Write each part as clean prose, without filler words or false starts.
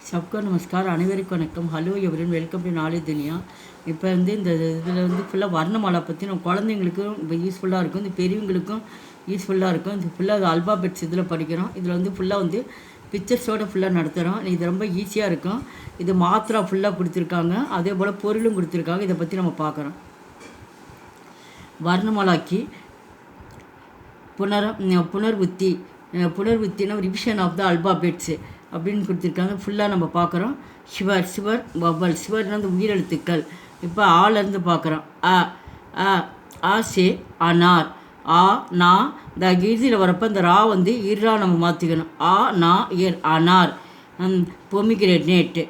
சப்கா நமஸ்கார், அனைவருக்கும் வணக்கம். Hello எவரின், welcome to knowledge துனியா. இப்போ இந்த இதில் ஃபுல்லாக வர்ணமாலா பற்றி நம்ம குழந்தைங்களுக்கும் இப்போ யூஸ்ஃபுல்லாக இருக்கும், இந்த பெரியவங்களுக்கும் யூஸ்ஃபுல்லாக இருக்கும். இது ஃபுல்லாக ஆல்பாபெட்ஸ் இதில் படிக்கிறோம். இதில் ஃபுல்லாக பிக்சர்ஸோடு ஃபுல்லாக நடத்துகிறோம். இது ரொம்ப ஈஸியாக இருக்கும். இது மாத்திரா ஃபுல்லாக கொடுத்துருக்காங்க, அதே போல் பொருளும் கொடுத்துருக்காங்க. இதை பற்றி நம்ம பார்க்குறோம். வர்ணமாலாக்கி புனர்வுத்தினா ரிவிஷன் ஆஃப் த அல்பாபெட்ஸு அப்படின்னு கொடுத்துருக்காங்க. ஃபுல்லாக நம்ம பார்க்குறோம். சிவர் வவல், சிவர்னா உயிரெழுத்துக்கள். இப்போ ஆலேருந்து பார்க்குறோம். அ சே அனார், ஆ நா. இந்த இறுதியில் வரப்போ இந்த ரா இரா நம்ம மாற்றிக்கணும். நா ஏர் அனார். பொமிகிரேட்.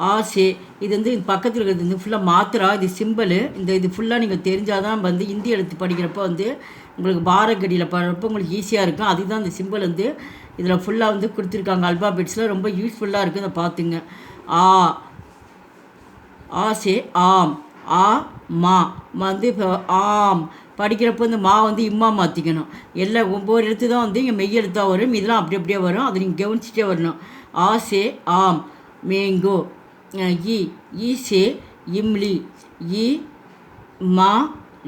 ஆ சே, இது பக்கத்தில் இருக்கிறது ஃபுல்லாக மாத்திரா. இது சிம்பிள். இது ஃபுல்லாக நீங்கள் தெரிஞ்சால் தான் இந்தி எழுத்து படிக்கிறப்போ உங்களுக்கு பாரகடியில் படுறப்போ உங்களுக்கு ஈஸியாக இருக்கும். அதுதான் இந்த சிம்பிள் இதில் ஃபுல்லாக கொடுத்துருக்காங்க. அல்பாபெட்ஸில் ரொம்ப யூஸ்ஃபுல்லாக இருக்குது. இதை பார்த்துங்க. ஆ சே ஆம், ஆ மா. இப்போ ஆம் படிக்கிறப்போ இந்த மா இம்மா மாற்றிக்கணும். எல்லாம் ஒவ்வொரு எழுத்து தான் இங்கே மெய் எழுத்தாக வரும். இதெல்லாம் அப்படியே வரும். அதை நீங்கள் கவனிச்சிட்டே வரணும். ஆ சே ஆம், மேங்கோ. ஈ சே இம்லி, ஈ மா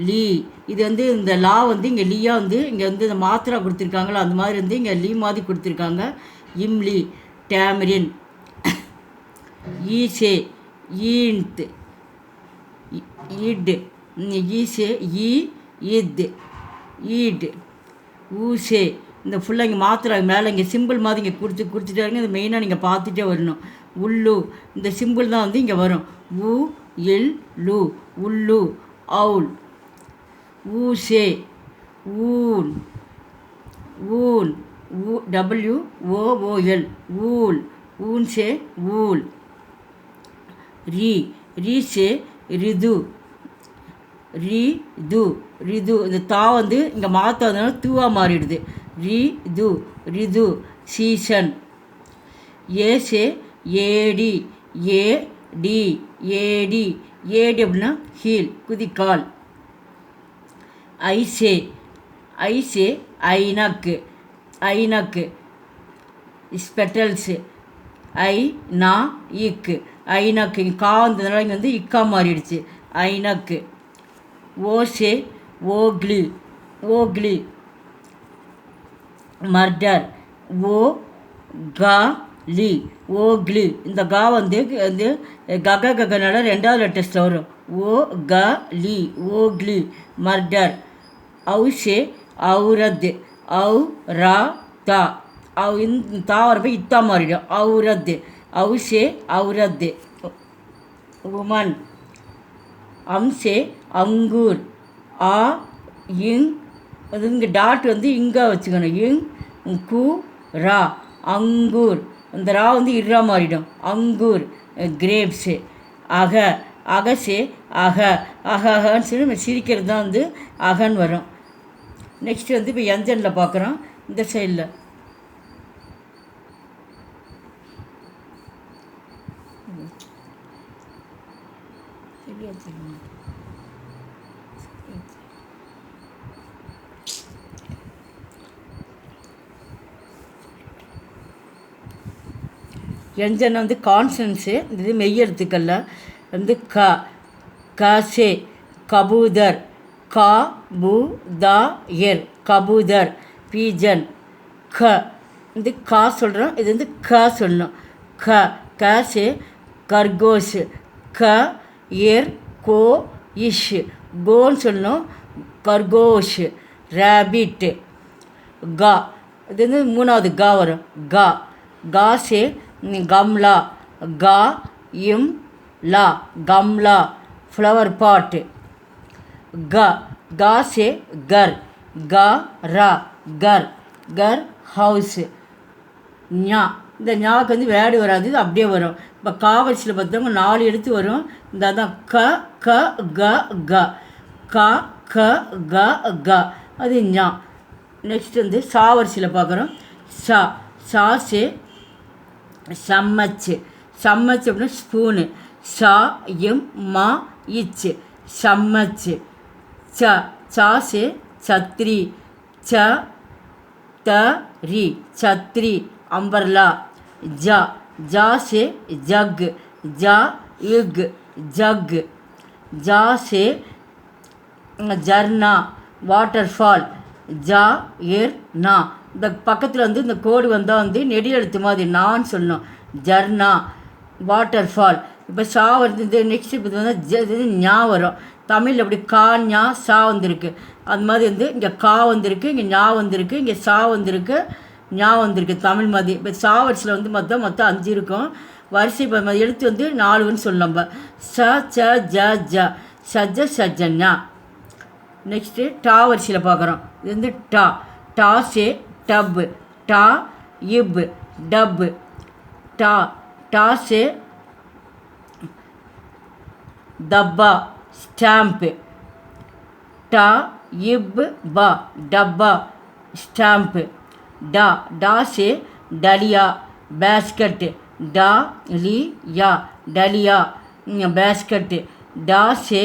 லீ. இது இந்த லா இங்கே லீயா இங்கே இந்த மாத்திரா கொடுத்துருக்காங்களா, அந்த மாதிரி இங்கே லீ மாதிரி கொடுத்துருக்காங்க. இம்லி. டேமரின். ஈசே ஈன்த், ஈட். ஈசே இத், ஈட். ஊசே. இந்த ஃபுல்லாக இங்கே மாத்திரா மேலே இங்கே சிம்பிள் மாதிரி இங்கே கொடுத்துட்டாருங்க. இது மெயினாக நீங்கள் பார்த்துட்டே வரணும். உள்ளு. இந்த சிம்பிள் தான் இங்கே வரும். உ இல் லு, உள்ளு. அவுல். ஊசே ஊன், ஊன். WOOL, ஊல். ஊன்சே ஊல். ரீசே ரிது, ரிது. இந்த தா இங்கே மாற்றாதனால தூவா மாறிடுது. ரிது, ரிது. சீசன். ஏசே ஏடி, ஏடி. ஏடி அப்படின்னா ஹீல், குதிக்கால். ஐசே ஐனக்கு, ஐனக்கு. ஸ்பெட்டல்ஸு. ஐநா இக்கு, ஐனக்கு. கா வந்ததுனால இங்கே இக்கா மாறிடுச்சு. ஐனக்கு. Jose Oakley, Oakley. மர்டர். ஓ கா லி, ஓக்லி. இந்த கா ககனால ரெண்டாவது லெட்டர்ஸில் வரும். ஓ க லி, ஓக்லி. மர்டர். அவுசே அவுரத், அவு ரா தா. தா வரப்போ இத்தா மாறிடும். அவுரத். அவுசே அவுரத். உமன். அம்சே அங்கூர். ஆ இங். அது இங்கே டாட் இங்கே வச்சுக்கணும். இங் கு ரா, அங்கூர். இந்த ரா இரா மாறிடும். அங்கூர். கிரேப்ஸு. அகசே அக, அகன்னு சொல்லி நம்ம சிரிக்கிறது தான் அகன் வரும். நெக்ஸ்ட்டு இப்போ எஞ்சனில் பார்க்குறோம். இந்த சைடில் எஞ்சன் கான்சன்ஸு. இது மெய்யெழுத்துக்களில் கசே கபூதர், கபூதாயர், கபூதர். பீஜன். கா சொல்கிறோம். இது க சொல்லணும். கசே கர்கோஷ், ஏர் கோ இஷ், கோன்னு சொல்லணும். கர்கோஷ். ரேபிட். கா. இது மூணாவது கா வரும். காசே கம்லா, கா இம் லா, கம்லா. ஃப்ளவர் பாட்டு. காசே கர், ரா கர், கர் ஹவுஸு. ஞா. இந்த ஞாவுக்கு வேடு வராது, இது அப்படியே வரும். இப்போ காவரிசியில் பார்த்தவங்க 4 எழுத்து வரும். இந்த அதான் க அது ஞா. நெக்ஸ்ட் சாவரிசியில் பார்க்குறோம். சாசே சம்மச்சு, சம்மச்சு அப்படின்னா ஸ்பூனு. மா இச்சு, சம்மச்சு. சாசே சத்ரி, தரி, சத்ரி. அம்பர்லா. ஜா சே ஜக், ஜா இக் ஜக். ஜா சே ஜர்னா வாட்டர்ஃபால், ஜா ஏர் நா. இந்த பக்கத்தில் வந்து இந்த கோடு வந்தால் வந்து நெடி எழுத்து மாதிரி நான் சொல்லணும். ஜர்னா வாட்டர்ஃபால். இப்போ ஷா வருது. இந்த நெக்ஸ்ட் இப்போ வந்து ஞா வரும். தமிழ் அப்படி கா ஞா சா வந்திருக்கு. அது மாதிரி வந்து இங்கே கா வந்திருக்கு, இங்கே ஞா வந்திருக்கு, இங்கே சா வந்திருக்கு, ஞா வந்திருக்கு தமிழ் மாதிரி. இப்போ சா வரிசையில் வந்து மொத்தம் 5 இருக்கும். வரிசை இப்போ எழுத்து வந்து 4ன்னு சொல்லணும் நம்ம. ச ச ஜ ஜ சஜ சஜன்னா. நெக்ஸ்ட்டு டா வரிசையில் பார்க்குறோம். இது வந்து டா. டா சே டப், டா இப் டப். டா டா சே டப்பா ஸ்டாம்ப்பு. டா இப் பா டப்பா ஸ்டாம்ப்பு. டா டா சே டலியா பேஸ்கட்டு, டா லி யா டலியா பேஸ்கட்டு. டா சே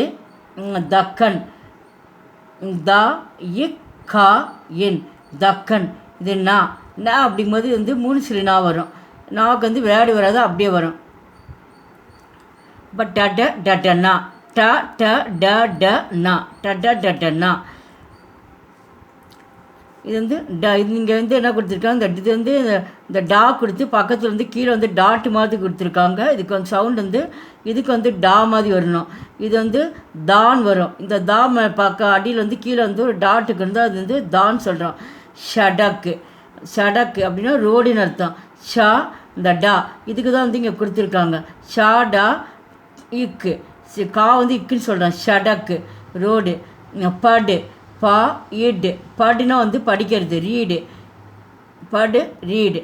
தக்கன், தா இக் கா என் தக்கன். இது நா அப்படிங்கும்போது வந்து 3 சொல்லி நா வரும். நாக்கு வந்து வேடு வராது, அப்படியே வரும். இப்போ டட டட்டன்னா, ட ட ட ட நா, டட டட்டன்னா. இது வந்து இது இங்கே வந்து என்ன கொடுத்துருக்காங்க, இது வந்து இந்த டா கொடுத்து பக்கத்தில் வந்து கீழே வந்து டாட்டு மாதிரி கொடுத்துருக்காங்க. இதுக்கு வந்து சவுண்ட் வந்து இதுக்கு வந்து டா மாதிரி வரணும். இது வந்து தான் வரும். இந்த தா அடியில் வந்து கீழே வந்து ஒரு டாட்டுக்கு வந்து அது வந்து தான் சொல்கிறோம். ஷடக்கு, ஷடக்கு அப்படின்னா ரோடுன்னு அர்த்தம். ஷா இந்த டா இதுக்கு தான் வந்து இங்கே கொடுத்துருக்காங்க. ஷா டா இக்கு, கா வந்து இக்குன்னு சொல்கிறேன். ஷடக்கு ரோடு. படு பா இடு, படுனா வந்து படிக்கிறது, ரீடு, படு ரீடு.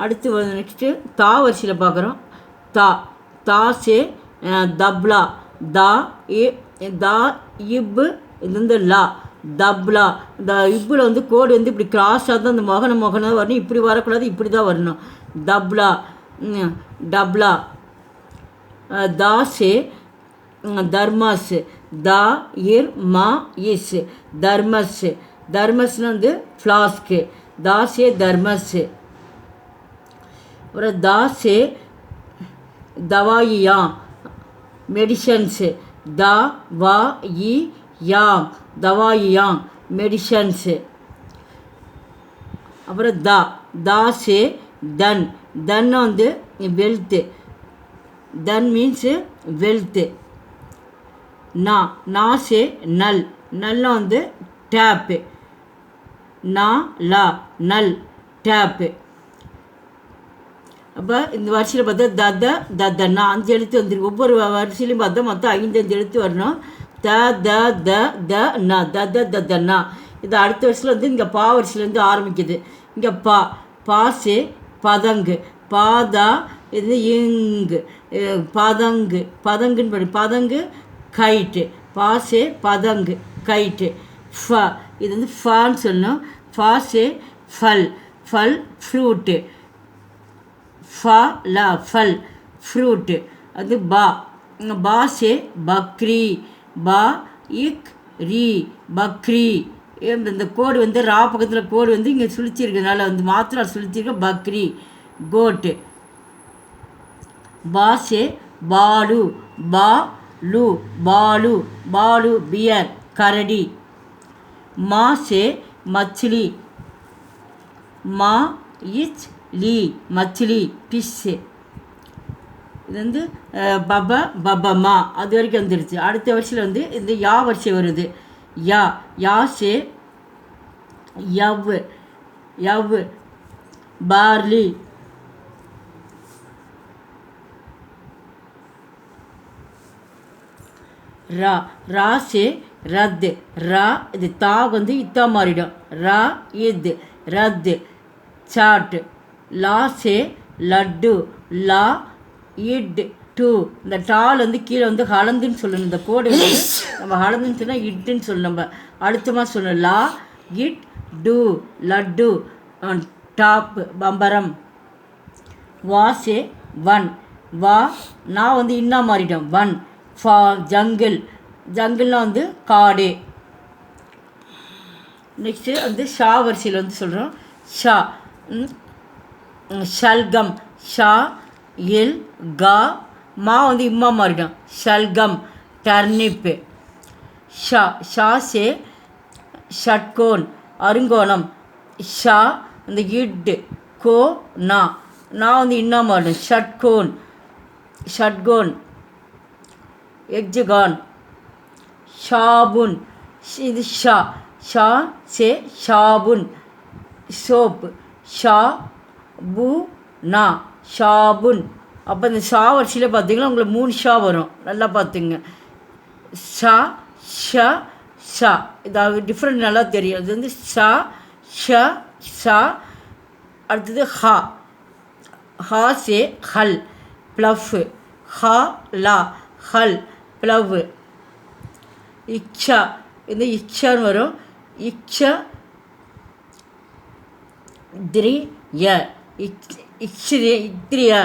அடுத்து நெக்ஸ்ட்டு தா வரிசையில் பார்க்குறோம். தா தா சே தப்லா, தா தா இப்பு, இது வந்து லா தப்லா. இந்த இப்பில் வந்து கோடு வந்து இப்படி கிராஸாக தான் இந்த மொகனை வரணும். இப்படி வரக்கூடாது, இப்படி தான் வரணும். தப்லா டப்லா. தா சே தர்மஸ், தா இர் மா இஸ் தர்மஸ். தர்மஸ்னு வந்து ஃப்ளாஸ்க்கு, தா சே தர்மஸ். அப்புறம் தா சே தவாயியா மெடிசன்ஸு, தா வா இ யாம் தவாயியாம் மெடிசன்ஸு. அப்புறம் தா தா சே தன், தன் வந்து வெல்த்து, தன் மீன்ஸு வெல்த்து. நா சே நல், நல்ல வந்து டேப்பு, நா லா நல் டேப்பு. அப்போ இந்த வரிசையில் பார்த்தா தத ததன்னா 5 எழுத்து வந்துருக்கு. ஒவ்வொரு வரிசையிலையும் பார்த்தா மொத்தம் 5 எழுத்து வரணும். த த த த ந தத ததன்னா. இது அடுத்த வரிசையில் வந்து இங்கே பா வரிசையிலேருந்து ஆரம்பிக்குது. இங்கே பா பா சே பதங்கு, பாதா இது இங்கு பதங்கு, பதங்குன்னு படி பதங்கு கைட்டு, பாசே பதங்கு கைட்டு. ஃப இது வந்து ஃபான்னு சொல்லணும். ஃபாசே ஃபல், ஃபல் ஃப்ரூட்டு, ஃபா லா ஃபல் ஃப்ரூட்டு. அது பா பாசே பக்ரி, பா இக் ரீ பக்ரி. இந்த கோடு வந்து ரா பக்கத்தில் கோடு வந்து இங்கே சுழிச்சிருக்கிறதுனால வந்து மாத்திரை சுழிச்சிருக்க பக்ரி கோட்டு. பாசே பாலு, பா லு பாலு, பாலு பியர் கரடி. மா சே மச்சிலி, மா இச் லீ மச்சிலி ஃபிஷ்ஷு. இது வந்து பபா பபமா அது வரைக்கும் வந்துடுச்சு. அடுத்த வரிசையில் வந்து இந்த யா வரிசை வருது. யா யா சே யவ், யவ் பார்லி. ரா ரா சே ரத்து, ரா இது தா வந்து இத்தா மாறிடும். ரா இது ரத்து சாட்டு. லா சே லட்டு, லா இட் டூ. இந்த டால் வந்து கீழே வந்து ஹலந்துன்னு சொல்லணும். இந்த கோடு வந்து நம்ம ஹலந்துன்னு சொன்னால் இட்டுன்னு சொல்லணும். நம்ம அடுத்தமாக சொல்லணும். லா இட் டூ லட்டு டாப்பு பம்பரம். வா சே வன், வா நான் வந்து இன்னா மாறிடும். வன் ஃபா ஜங்கிள், ஜங்கிள்லாம் வந்து காடு. நெக்ஸ்ட்டு வந்து ஷா வரிசையில் வந்து சொல்கிறோம். ஷா ஷல்கம், ஷா இல் கா, மா வந்து இம்மா மாறிடும். ஷல்கம் டர்னிப்பு. ஷா ஷாசே ஷட்கோன் அருங்கோணம். ஷா அந்த இட் கோ நா, நான் வந்து இன்னா மாறிடும். ஷட்கோன் ஷட்கோன் எக்ஜகான். ஷாபுன் இது ஷா ஷா சே ஷாபுன் சோப். ஷா பு நா ஷாபுன். அப்போ இந்த ஷா வரிசையில் பார்த்தீங்கன்னா உங்களுக்கு 3 ஷா வரும். நல்லா பார்த்துங்க. ஷா ஷ ஷா, இதாவது டிஃப்ரெண்ட் நல்லா தெரியும். அது வந்து ஷா ஷ ஷா. அடுத்தது ஹா, ஹா சே ஹல் ப்ளஃப். ஹா லா ஹல் ப்ளவ். இக்ஷா இந்த இக்ஷான்னு வரும். இக்ஷா த்ரிய இக்ஷிரிய இத்ரியா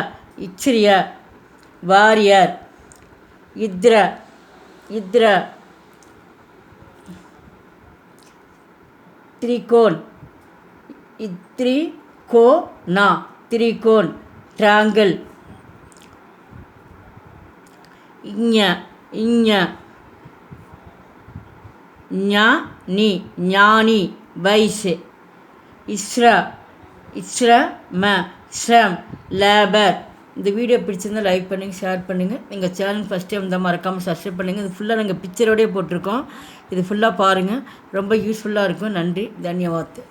இக்ஷிரியா வாரியர். இத்ர இத்ர திரிகோன் இத்ரி கோ நா திரிகோன் ட்ராங்கிள். இஞ இஞ ஞானி ஞானி வைஸ். இஸ்ரா இஸ்ரா ம ஸ்ரம் லேபர். இந்த வீடியோ பிடிச்சிருந்தால் லைக் பண்ணுங்கள், ஷேர் பண்ணுங்கள். எங்கள் சேனல் ஃபஸ்ட் டைம் தான் மறக்காமல் சப்ஸ்கிரைப் பண்ணுங்கள். இது ஃபுல்லாக நாங்கள் பிக்சரோடய போட்டிருக்கோம். இது ஃபுல்லாக பாருங்கள், ரொம்ப யூஸ்ஃபுல்லாக இருக்கும். நன்றி, தன்யவாத்.